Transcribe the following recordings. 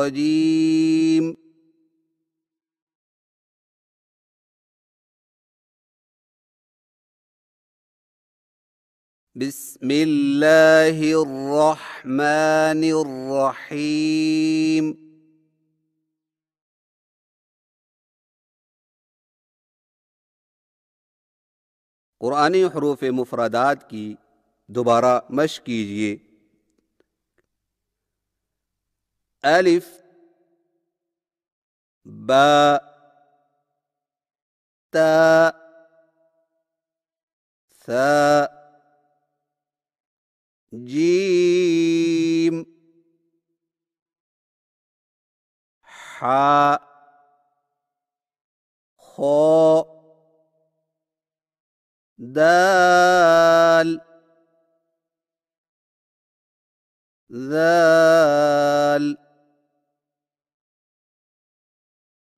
الرجيم بسم الله الرحمن الرحيم قرآنی حروف مفردات کی دوبارہ مشق کیجیے. الف با تا ثا جيم حاء خاء دال ذال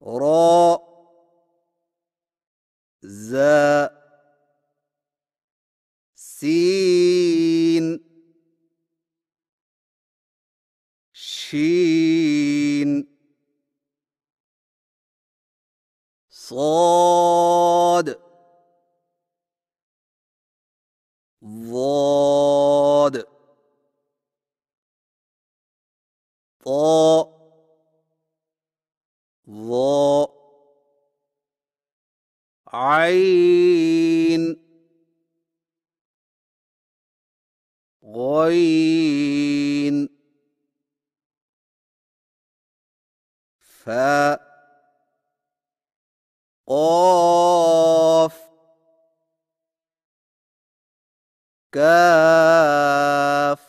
راء زاء سين شين صاد ضاد طاء ظاء عين غين فاء قاف كاف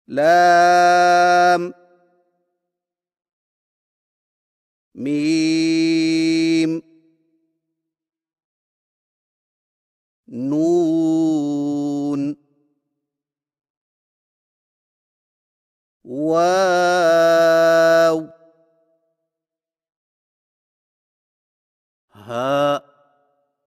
لام ميم نون واو هاء